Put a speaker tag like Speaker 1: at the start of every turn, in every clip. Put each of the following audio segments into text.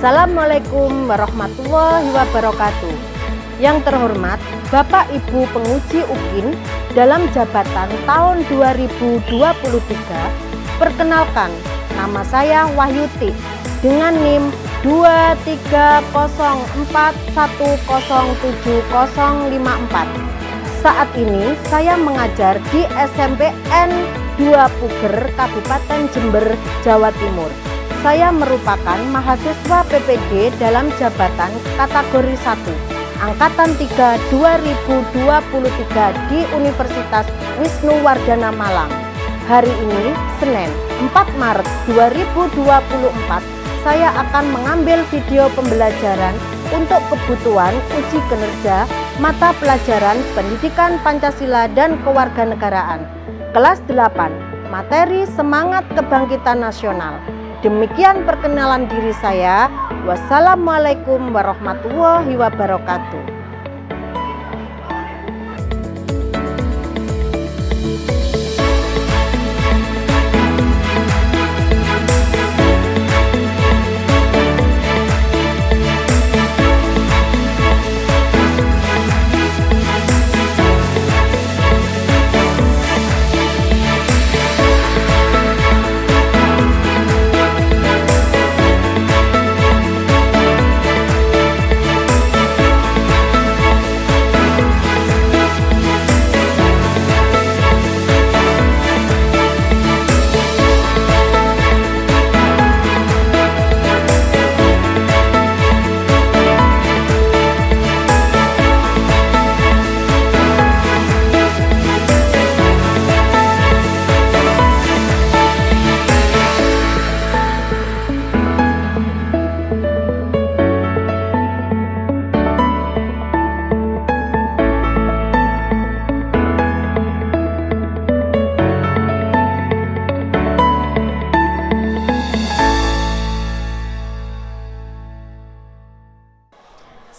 Speaker 1: Assalamualaikum warahmatullahi wabarakatuh. Yang terhormat Bapak Ibu penguji UKIN dalam jabatan tahun 2023, perkenalkan, nama saya Wahyuti dengan NIM 23041070054. Saat ini saya mengajar di SMP N2 Puger, Kabupaten Jember, Jawa Timur. Saya merupakan mahasiswa PPD dalam jabatan kategori 1, Angkatan 3 2023 di Universitas Wisnuwardana Malang. Hari ini, Senin 4 Maret 2024, saya akan mengambil video pembelajaran untuk kebutuhan uji kinerja mata pelajaran Pendidikan Pancasila dan Kewarganegaraan, kelas 8, materi Semangat Kebangkitan Nasional. Demikian perkenalan diri saya. Wassalamualaikum warahmatullahi wabarakatuh.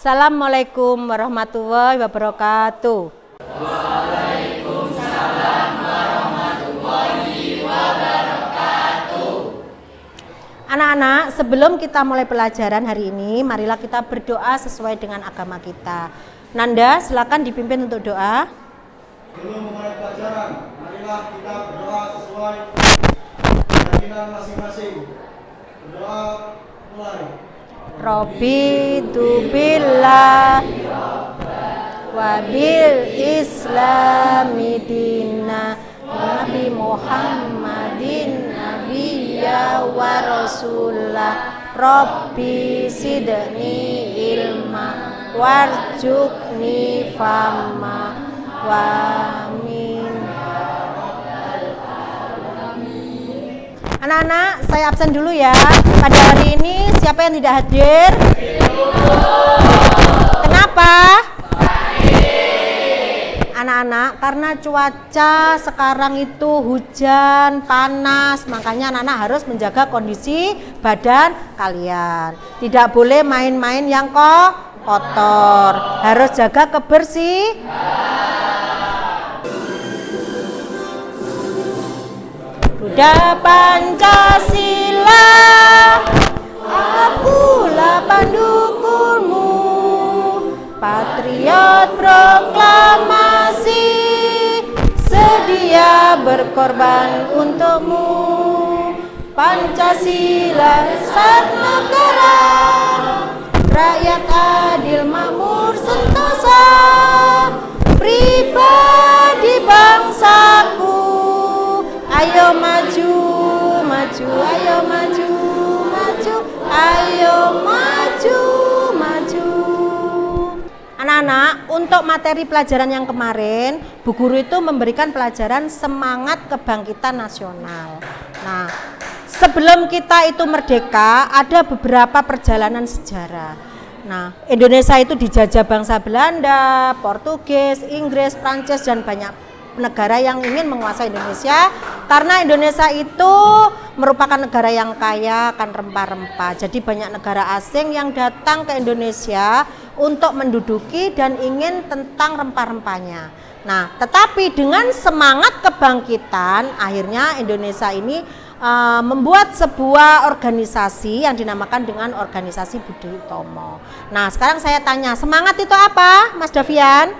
Speaker 1: Assalamualaikum warahmatullahi wabarakatuh.
Speaker 2: Waalaikumsalam warahmatullahi wabarakatuh.
Speaker 1: Anak-anak, sebelum kita mulai pelajaran hari ini, marilah kita berdoa sesuai dengan agama kita. Nanda, silakan dipimpin untuk doa.
Speaker 3: Sebelum memulai pelajaran, marilah kita berdoa sesuai keyakinan masing-masing. Berdoa mulai.
Speaker 1: Rabbitu billah wa bil islami dina Nabi Muhammadin nabiyya wa rasulah. Rabbi sidni ilma warjukni fama wa amin. Anak-anak, saya absen dulu ya. Pada hari ini siapa yang tidak hadir? Kenapa? Anak-anak, karena cuaca sekarang itu hujan, panas, makanya anak-anak harus menjaga kondisi badan kalian. Tidak boleh main-main yang kotor, harus jaga kebersihan. Buddha Pancasila, akulah pendukungmu, patriot proklamasi, sedia berkorban untukmu. Pancasila satu negara, rakyat adil makmur sentosa, pribadi bangsaku. Ayo maju, maju, ayo maju, maju, ayo maju, maju. Anak-anak, untuk materi pelajaran yang kemarin, Bu Guru itu memberikan pelajaran semangat kebangkitan nasional. Nah, sebelum kita itu merdeka, ada beberapa perjalanan sejarah. Nah, Indonesia itu dijajah bangsa Belanda, Portugis, Inggris, Prancis, dan banyak negara yang ingin menguasai Indonesia karena Indonesia itu merupakan negara yang kaya akan rempah-rempah. Jadi banyak negara asing yang datang ke Indonesia untuk menduduki dan ingin tentang rempah-rempahnya. Nah, tetapi dengan semangat kebangkitan, akhirnya Indonesia ini membuat sebuah organisasi yang dinamakan dengan Organisasi Budi Utomo. Nah, sekarang saya tanya, semangat itu apa, Mas Davian?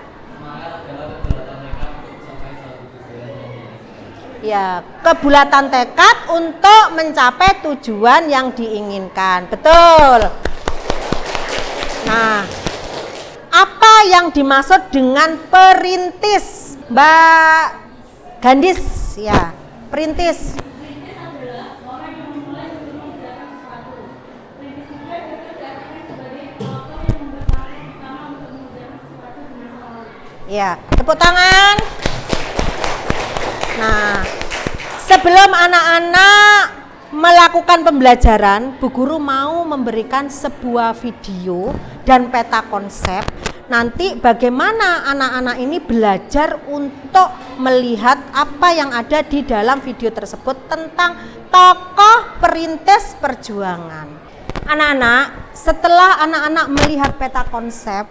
Speaker 1: Ya, kebulatan tekad untuk mencapai tujuan yang diinginkan. Betul. Nah, apa yang dimaksud dengan perintis, Mbak Gandis? Ya, perintis. Ya, tepuk tangan. Nah, sebelum anak-anak melakukan pembelajaran, Bu Guru mau memberikan sebuah video dan peta konsep. Nanti bagaimana anak-anak ini belajar untuk melihat apa yang ada di dalam video tersebut tentang tokoh perintis perjuangan. Anak-anak, setelah anak-anak melihat peta konsep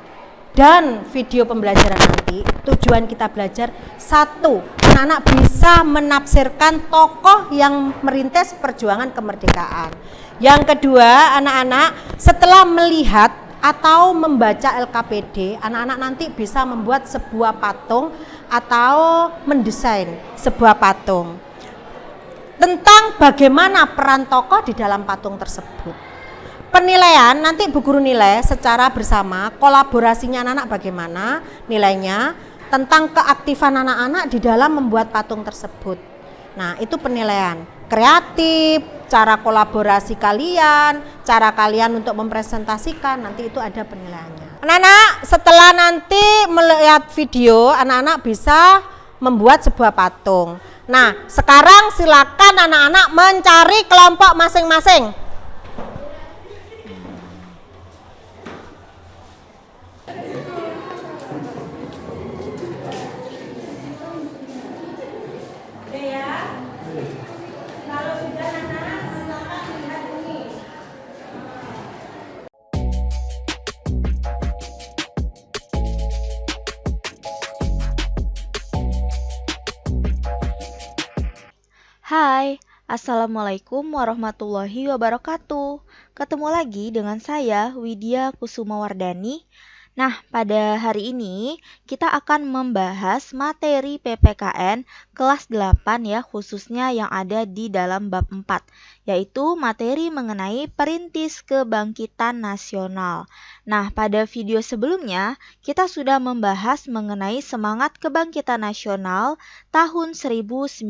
Speaker 1: dan video pembelajaran nanti, tujuan kita belajar satu, anak-anak bisa menafsirkan tokoh yang merintis perjuangan kemerdekaan. Yang kedua, anak-anak setelah melihat atau membaca LKPD, anak-anak nanti bisa membuat sebuah patung atau mendesain sebuah patung tentang bagaimana peran tokoh di dalam patung tersebut. Penilaian nanti Bu Guru nilai secara bersama, kolaborasinya anak-anak bagaimana nilainya, tentang keaktifan anak-anak di dalam membuat patung tersebut. Nah, itu penilaian kreatif, cara kolaborasi kalian, cara kalian untuk mempresentasikan, nanti itu ada penilaiannya. Anak-anak setelah nanti melihat video, anak-anak bisa membuat sebuah patung. Nah, sekarang silakan anak-anak mencari kelompok masing-masing.
Speaker 4: Hai, Assalamualaikum warahmatullahi wabarakatuh. Ketemu lagi dengan saya, Widya Kusumawardani. Nah, pada hari ini kita akan membahas materi PPKN kelas 8 ya, khususnya yang ada di dalam bab 4, yaitu materi mengenai perintis kebangkitan nasional. Nah, pada video sebelumnya kita sudah membahas mengenai semangat kebangkitan nasional tahun 1908.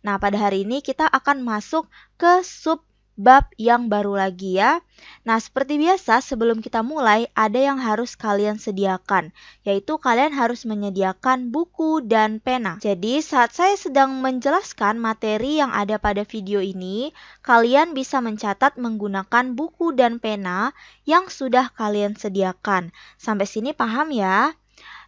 Speaker 4: Nah, pada hari ini kita akan masuk ke bab yang baru lagi ya. Nah, seperti biasa sebelum kita mulai ada yang harus kalian sediakan, yaitu kalian harus menyediakan buku dan pena. Jadi saat saya sedang menjelaskan materi yang ada pada video ini, kalian bisa mencatat menggunakan buku dan pena yang sudah kalian sediakan. Sampai sini paham ya?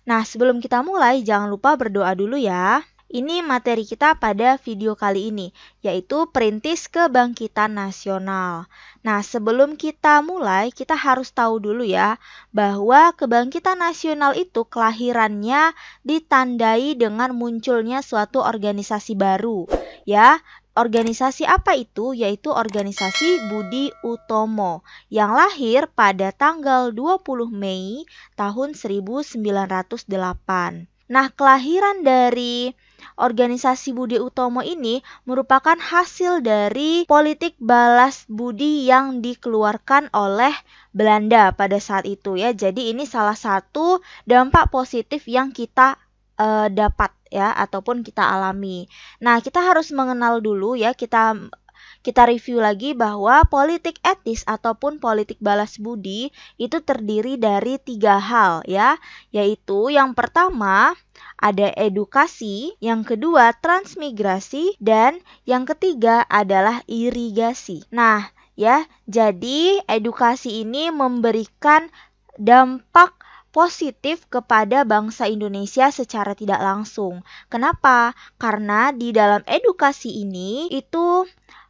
Speaker 4: Nah, sebelum kita mulai jangan lupa berdoa dulu ya. Ini materi kita pada video kali ini, yaitu perintis kebangkitan nasional. Nah, sebelum kita mulai, kita harus tahu dulu ya, bahwa kebangkitan nasional itu kelahirannya ditandai dengan munculnya suatu organisasi baru. Ya, organisasi apa itu? Yaitu organisasi Budi Utomo, yang lahir pada tanggal 20 Mei tahun 1908. Nah, kelahiran dari organisasi Budi Utomo ini merupakan hasil dari politik balas budi yang dikeluarkan oleh Belanda pada saat itu ya. Jadi ini salah satu dampak positif yang kita dapat ya, ataupun kita alami. Nah, kita harus mengenal dulu ya, kita kita review lagi bahwa politik etis ataupun politik balas budi itu terdiri dari 3 hal ya, yaitu yang pertama ada edukasi, yang kedua transmigrasi, dan yang ketiga adalah irigasi. Nah, ya, jadi edukasi ini memberikan dampak positif kepada bangsa Indonesia secara tidak langsung. Kenapa? Karena di dalam edukasi ini itu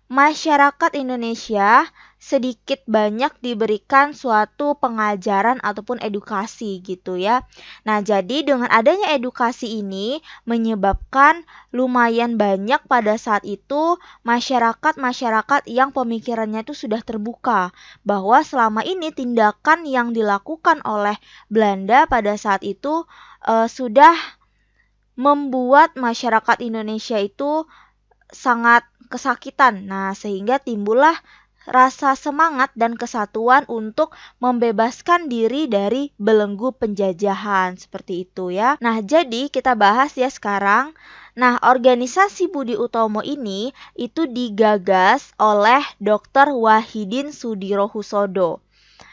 Speaker 4: masyarakat Indonesia sedikit banyak diberikan suatu pengajaran ataupun edukasi gitu ya. Nah, jadi dengan adanya edukasi ini menyebabkan lumayan banyak pada saat itu masyarakat yang pemikirannya itu sudah terbuka bahwa selama ini tindakan yang dilakukan oleh Belanda pada saat itu sudah membuat masyarakat Indonesia itu sangat kesakitan. Nah, sehingga timbullah rasa semangat dan kesatuan untuk membebaskan diri dari belenggu penjajahan seperti itu ya. Nah, jadi kita bahas ya sekarang. Nah, organisasi Budi Utomo ini itu digagas oleh Dr. Wahidin Sudirohusodo.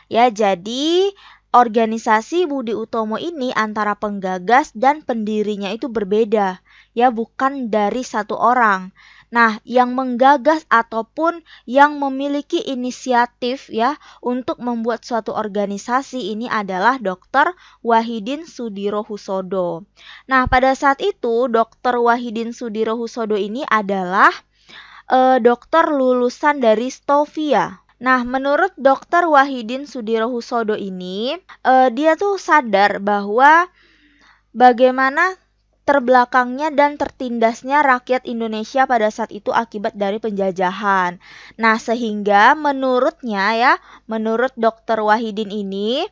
Speaker 4: Ya, jadi organisasi Budi Utomo ini antara penggagas dan pendirinya itu berbeda, ya bukan dari satu orang. Nah, yang menggagas ataupun yang memiliki inisiatif ya untuk membuat suatu organisasi ini adalah Dr. Wahidin Sudirohusodo. Nah, pada saat itu Dr. Wahidin Sudirohusodo ini adalah dokter lulusan dari Stovia. Nah, menurut Dr. Wahidin Sudirohusodo ini, dia tuh sadar bahwa bagaimana terbelakangnya dan tertindasnya rakyat Indonesia pada saat itu akibat dari penjajahan. Nah, sehingga menurutnya menurut Dr. Wahidin ini,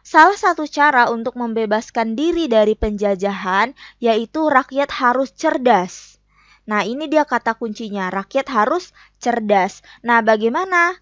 Speaker 4: salah satu cara untuk membebaskan diri dari penjajahan yaitu rakyat harus cerdas. Nah, ini dia kata kuncinya, rakyat harus cerdas. Nah, bagaimana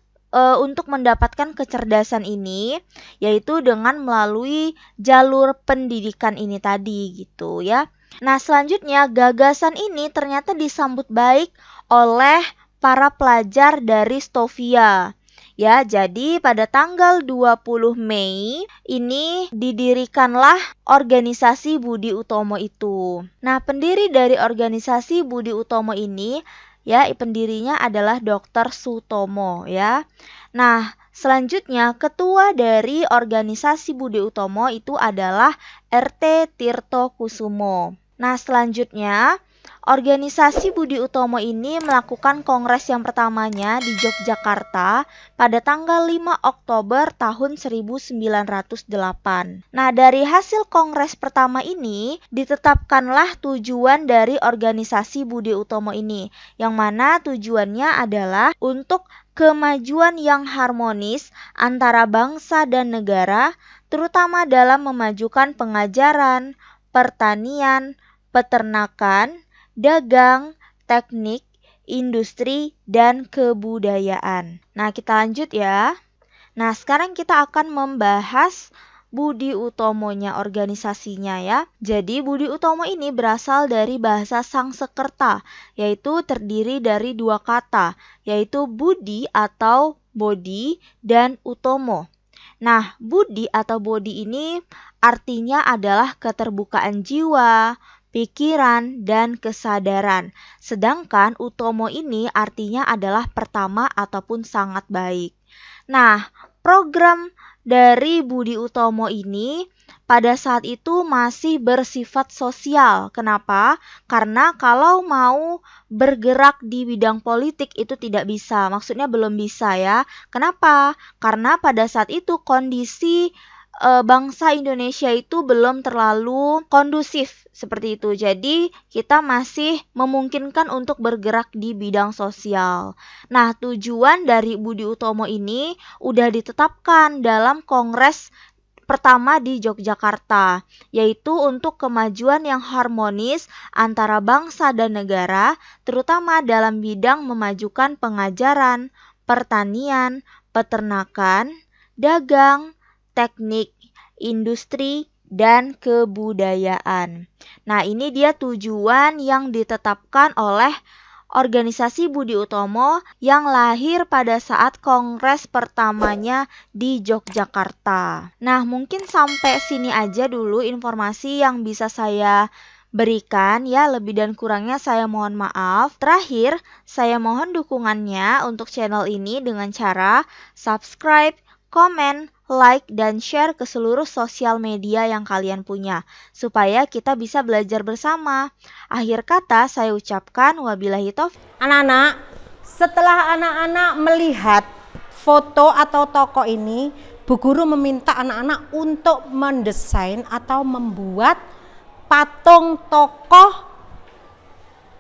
Speaker 4: untuk mendapatkan kecerdasan ini, yaitu dengan melalui jalur pendidikan ini tadi gitu ya. Nah, selanjutnya gagasan ini ternyata disambut baik oleh para pelajar dari Stovia. Ya, jadi pada tanggal 20 Mei ini didirikanlah organisasi Budi Utomo itu. Nah, pendiri dari organisasi Budi Utomo ini ya, pendirinya adalah Dr. Sutomo ya. Nah, selanjutnya ketua dari organisasi Budi Utomo itu adalah RT Tirto Kusumo. Nah, selanjutnya organisasi Budi Utomo ini melakukan kongres yang pertamanya di Yogyakarta pada tanggal 5 Oktober tahun 1908. Nah, dari hasil kongres pertama ini ditetapkanlah tujuan dari organisasi Budi Utomo ini, yang mana tujuannya adalah untuk kemajuan yang harmonis antara bangsa dan negara, terutama dalam memajukan pengajaran, pertanian, peternakan, dagang, teknik, industri, dan kebudayaan. Nah, kita lanjut ya. Nah, sekarang kita akan membahas Budi Utomonya organisasinya ya. Jadi Budi Utomo ini berasal dari bahasa Sangsekerta, yaitu terdiri dari 2 kata, yaitu Budi atau Bodi dan Utomo. Nah, Budi atau Bodi ini artinya adalah keterbukaan jiwa, pikiran, dan kesadaran. Sedangkan Utomo ini artinya adalah pertama ataupun sangat baik. Nah, program dari Budi Utomo ini pada saat itu masih bersifat sosial. Kenapa? Karena kalau mau bergerak di bidang politik itu tidak bisa. Maksudnya belum bisa ya. Kenapa? Karena pada saat itu kondisi bangsa Indonesia itu belum terlalu kondusif seperti itu. Jadi kita masih memungkinkan untuk bergerak di bidang sosial. Nah, tujuan dari Budi Utomo ini udah ditetapkan dalam kongres pertama di Yogyakarta, yaitu untuk kemajuan yang harmonis antara bangsa dan negara, terutama dalam bidang memajukan pengajaran, pertanian, peternakan, dagang, teknik, industri, dan kebudayaan. Nah, ini dia tujuan yang ditetapkan oleh organisasi Budi Utomo yang lahir pada saat kongres pertamanya di Yogyakarta. Nah, mungkin sampai sini aja dulu informasi yang bisa saya berikan ya, lebih dan kurangnya saya mohon maaf. Terakhir, saya mohon dukungannya untuk channel ini dengan cara subscribe, komen, like, dan share ke seluruh sosial media yang kalian punya, supaya kita bisa belajar bersama. Akhir kata saya ucapkan wabillahi taufiq.
Speaker 1: Anak-anak, setelah anak-anak melihat foto atau tokoh ini, Bu Guru meminta anak-anak untuk mendesain atau membuat patung tokoh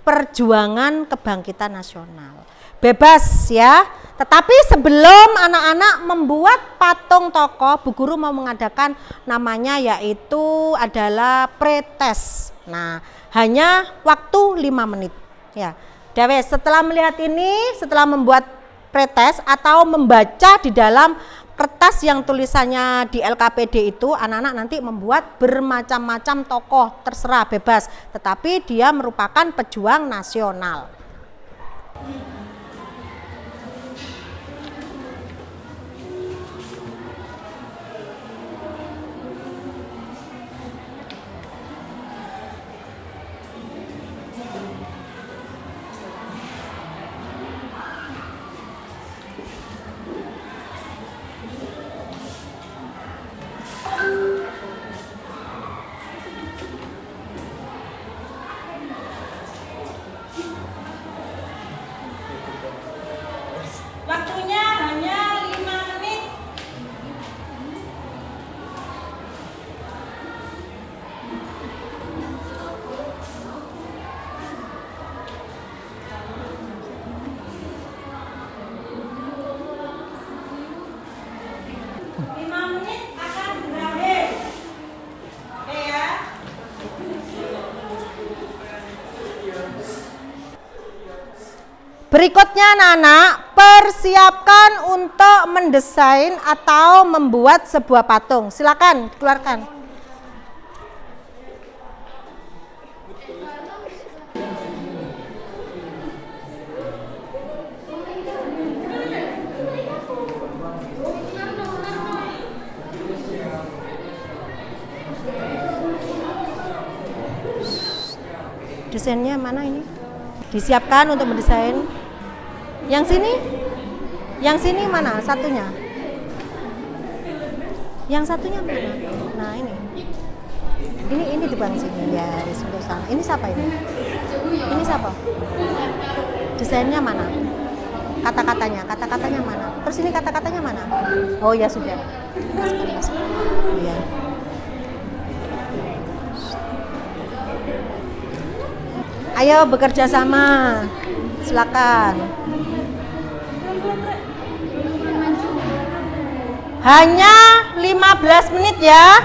Speaker 1: perjuangan kebangkitan nasional. Bebas ya. Tetapi sebelum anak-anak membuat patung tokoh, Bu Guru mau mengadakan namanya yaitu adalah pretest. Nah, hanya waktu 5 menit. Ya. Dewe, setelah melihat ini, setelah membuat pretest atau membaca di dalam kertas yang tulisannya di LKPD itu, anak-anak nanti membuat bermacam-macam tokoh, terserah bebas. Tetapi dia merupakan pejuang nasional. Waktunya hanya 5 menit. Akan berakhir. Oke ya. Berikutnya anak-anak, persiapkan untuk mendesain atau membuat sebuah patung. Silakan keluarkan. Desainnya mana ini? Disiapkan untuk mendesain. Yang sini? Yang sini mana satunya? Yang satunya mana? Nah ini. Ini di depan sini ya, di sebelah sana. Ini siapa ini? Ini siapa? Desainnya mana? Kata-katanya mana? Terus ini kata-katanya mana? Oh ya sudah. Masuk. Iya. Ayo bekerja sama. Silakan. Hanya 15 menit ya.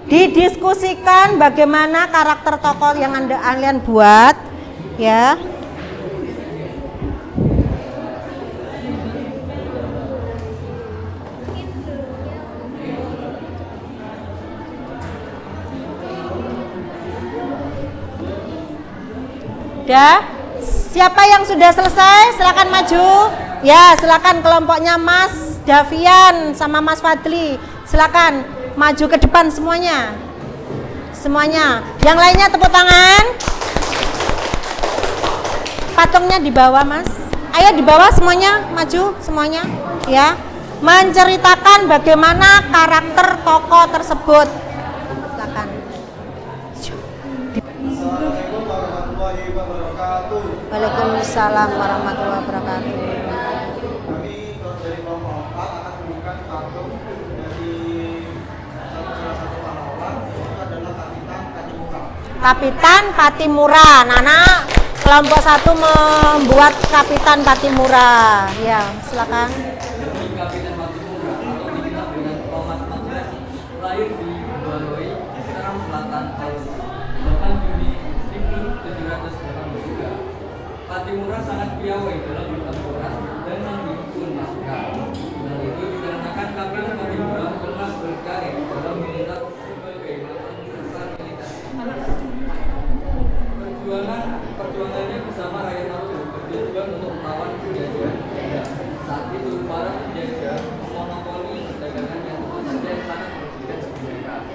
Speaker 1: Didiskusikan bagaimana karakter tokoh yang kalian buat ya. Udah? Siapa yang sudah selesai? Silakan maju. Ya, silakan kelompoknya Mas Davian sama Mas Fadli. Silakan maju ke depan semuanya. Semuanya. Yang lainnya tepuk tangan. Patungnya di bawah, Mas. Ayo di bawah semuanya, maju semuanya, ya. Menceritakan bagaimana karakter tokoh tersebut. Silakan.
Speaker 3: Assalamualaikum warahmatullahi wabarakatuh.
Speaker 1: Waalaikumsalam warahmatullahi wabarakatuh.
Speaker 3: Kami dari kelompok 4 akan membuat patung dari salah satu pahlawan, itu adalah Kapitan Patimura.
Speaker 1: Kapitan Patimura. Nana, kelompok 1 membuat Kapitan Patimura. Ya, silakan.
Speaker 2: Kapitan Patimura atau dikenal dengan Tomat Patimura lahir di Baloi, sekarang
Speaker 5: Seram Selatan Palu 8 Juni 1783. Patimura sangat piawai dalam bertempuran dan menghimpun pasukan. Hal itu dikarenakan kabinet Patimura pernah berkarir dalam militer sebagai mantan besar militer. Perjuangannya bersama rakyat Palu bertujuan untuk melawan penjajahan Belanda. Saat itu para penjajah memonopoli perdagangan yang tentu saja sangat merugikan mereka.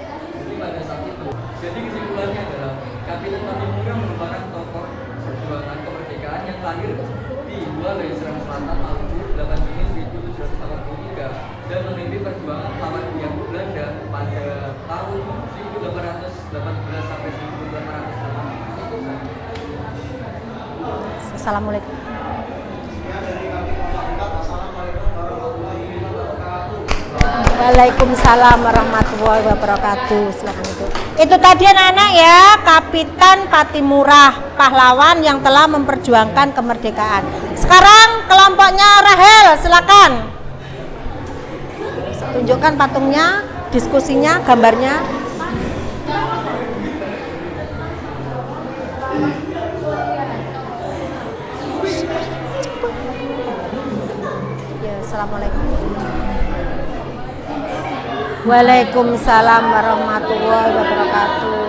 Speaker 5: Jadi kesimpulannya adalah Kapitan Patimura merupakan tokoh perjuangan kemerdekaan yang lahir di Walai Seram Selatan Maluku 8 Juni 1783 dan memimpin perjuangan melawan Hindia Belanda pada tahun 1818 sampai 1880.
Speaker 1: Assalamualaikum.
Speaker 3: Dari kami kelompok 4, Assalamualaikum warahmatullahi wabarakatuh.
Speaker 1: Waalaikumsalam warahmatullahi wabarakatuh. Silakan itu. Itu tadi anak-anak ya, Kapitan Patimura, pahlawan yang telah memperjuangkan kemerdekaan. Sekarang kelompoknya Rahel, silakan. Tunjukkan patungnya, diskusinya, gambarnya. Ya, assalamualaikum. Waalaikumsalam warahmatullahi wabarakatuh.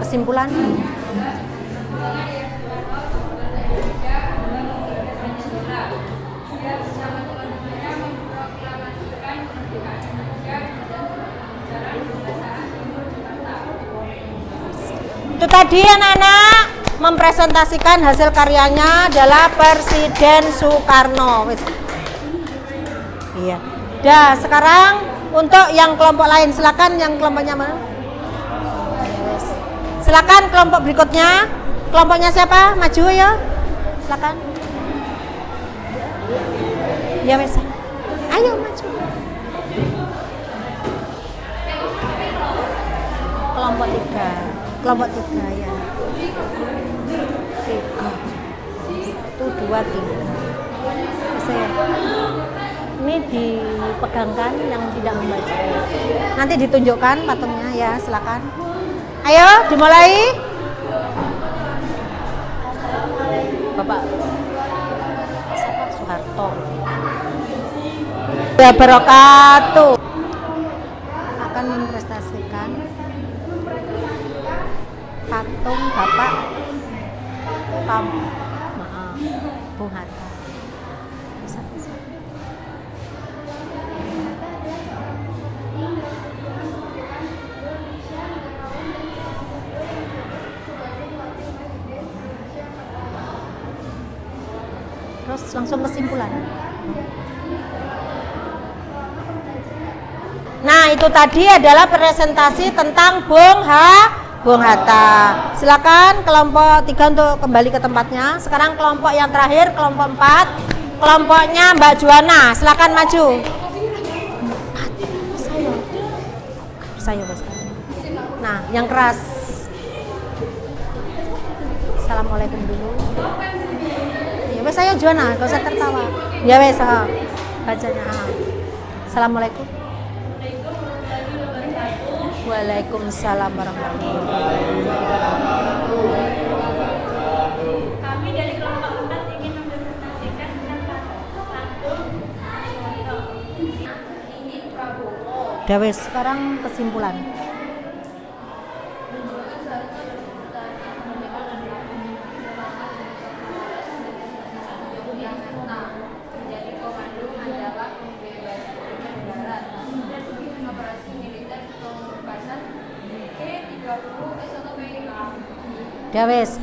Speaker 1: Kesimpulan. Itu tadi anak-anak mempresentasikan hasil karyanya adalah Presiden Soekarno. Iya. Dah, sekarang untuk yang kelompok lain silakan, yang kelompoknya mana? Silakan kelompok berikutnya. Kelompoknya siapa? Maju ya. Silakan. Ya wes. Ayo maju. Kelompok 3. Kelompok 3 ya. 3. 1, 2, 3. Bisa ya? Ini dipegangkan yang tidak membaca. Nanti ditunjukkan patungnya ya, silakan. Ayo dimulai. Bapak Soeharto. Ya wabarakatuh. Akan memprestasikan patung Bapak Bung Hatta. Terus langsung kesimpulan. Nah, itu tadi adalah presentasi tentang Bung Hatta. Silakan kelompok 3 untuk kembali ke tempatnya. Sekarang kelompok yang terakhir, kelompok 4. Kelompoknya Mbak Juana, silakan maju. Saya Bos. Nah, yang keras. Assalamualaikum dulu. Ya wes, saya Juana, gak usah tertawa. Ya wes, bacanya. Assalamualaikum. Waalaikumsalam warahmatullahi wabarakatuh.
Speaker 2: Kami dari kelompok 4 ingin mempresentasikan tentang patung ini Prabowo.
Speaker 1: Dawes, sekarang kesimpulan.
Speaker 2: Menjadi komando adalah pembebasan negara dan operasi militer pembebasan
Speaker 1: Dawes.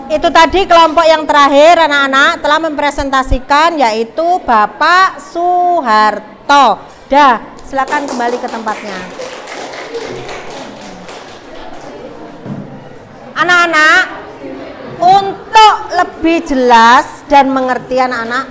Speaker 1: Itu tadi kelompok yang terakhir anak-anak telah mempresentasikan, yaitu Bapak Soeharto. Dah, silakan kembali ke tempatnya. Anak-anak, untuk lebih jelas dan mengerti anak-anak,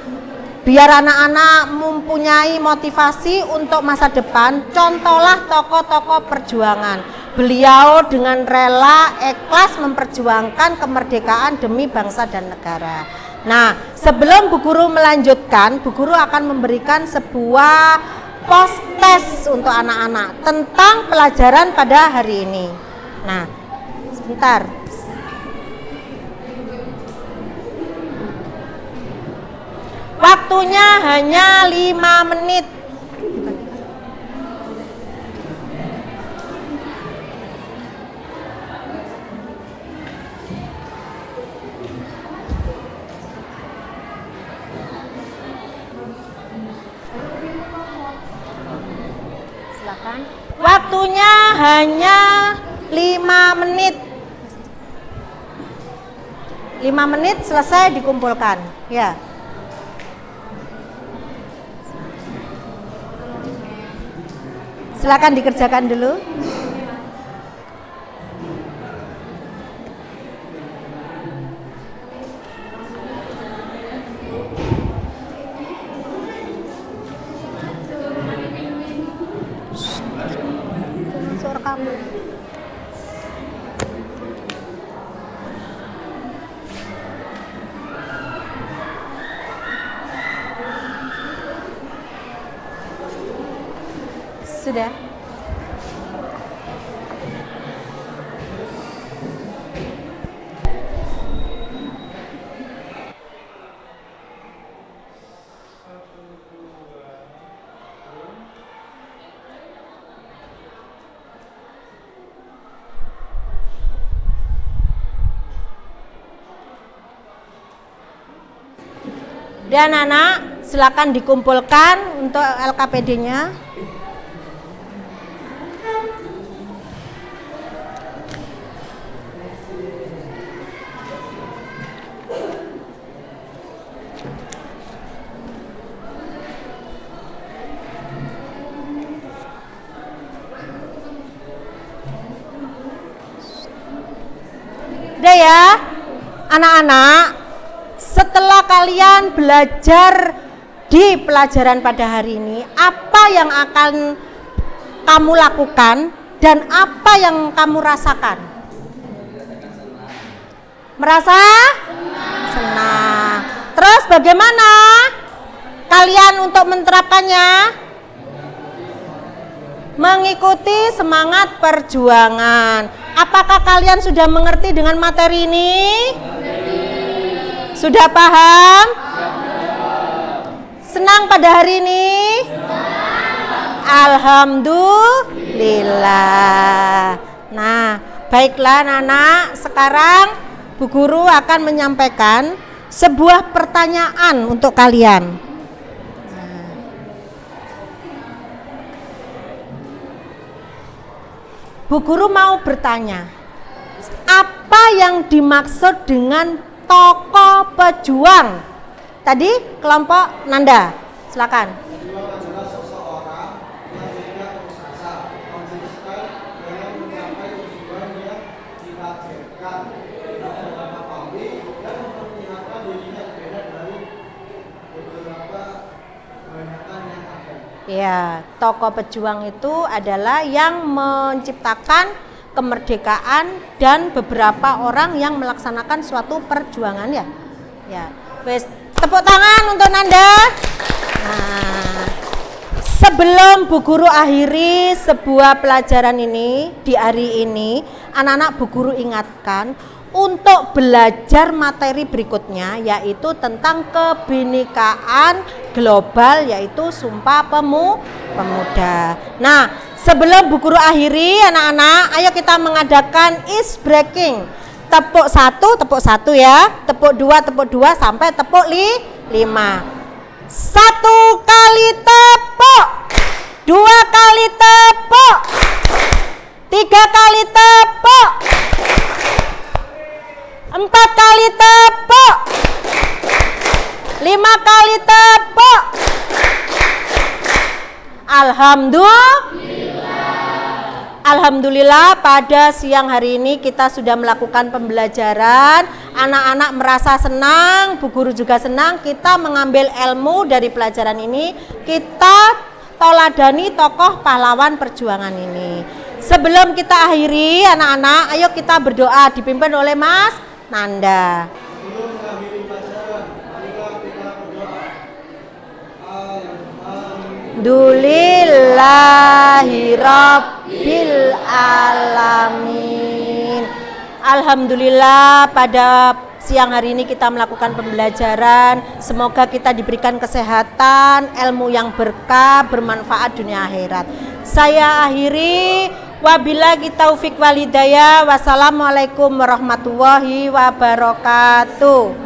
Speaker 1: biar anak-anak mempunyai motivasi untuk masa depan, contohlah tokoh-tokoh perjuangan. Beliau dengan rela, ikhlas memperjuangkan kemerdekaan demi bangsa dan negara. Nah, sebelum Bu Guru melanjutkan, Bu Guru akan memberikan sebuah post test untuk anak-anak tentang pelajaran pada hari ini. Nah, sebentar. Waktunya hanya 5 menit. Silakan. Waktunya hanya 5 menit. 5 menit selesai dikumpulkan. Ya. Silakan dikerjakan dulu. Suara kamu. Sudah. Dan anak, silakan dikumpulkan untuk LKPD-nya. Udah ya, anak-anak. Setelah kalian belajar di pelajaran pada hari ini, apa yang akan kamu lakukan dan apa yang kamu rasakan? Merasa senang. Terus bagaimana kalian untuk menerapkannya? Mengikuti semangat perjuangan. Apakah kalian sudah mengerti dengan materi ini? Sudah paham? Senang pada hari ini? Alhamdulillah. Nah, baiklah anak-anak, sekarang Bu Guru akan menyampaikan sebuah pertanyaan untuk kalian. Bu Guru mau bertanya, apa yang dimaksud dengan tokoh pejuang? Tadi kelompok Nanda, silakan.
Speaker 3: Pejuang adalah seseorang yang tidak putus asa, konsisten dalam mencapai tujuan yang ditargetkan, tidak berapa pamrih dan memperlihatkan dirinya berbeda dari beberapa kebanyakan yang ada.
Speaker 1: Ya, tokoh pejuang itu adalah yang menciptakan kemerdekaan dan beberapa orang yang melaksanakan suatu perjuangan ya. Ya, wes, tepuk tangan untuk Nanda. Nah, sebelum Bu Guru akhiri sebuah pelajaran ini di hari ini, anak-anak Bu Guru ingatkan untuk belajar materi berikutnya, yaitu tentang kebinekaan global, yaitu Sumpah Pemuda. Nah, sebelum Bu Guru akhiri, anak-anak, ayo kita mengadakan is breaking. Tepuk satu ya, tepuk dua sampai tepuk 5. 1 kali tepuk, 2 kali tepuk, 3 kali tepuk, 4 kali tepuk, 5 kali tepuk. Alhamdulillah pada siang hari ini kita sudah melakukan pembelajaran. Anak-anak merasa senang, Bu Guru juga senang kita mengambil ilmu dari pelajaran ini. Kita toladani tokoh pahlawan perjuangan ini. Sebelum kita akhiri anak-anak, ayo kita berdoa dipimpin oleh Mas Nanda.
Speaker 3: Sebelum mengakhiri pelajaran, marilah kita berdoa.
Speaker 1: Alhamdulillahirabbil alamin. Alhamdulillah pada siang hari ini kita melakukan pembelajaran. Semoga kita diberikan kesehatan, ilmu yang berkah, bermanfaat dunia akhirat. Saya akhiri, wabillahi taufik walhidayah. Wassalamualaikum warahmatullahi wabarakatuh.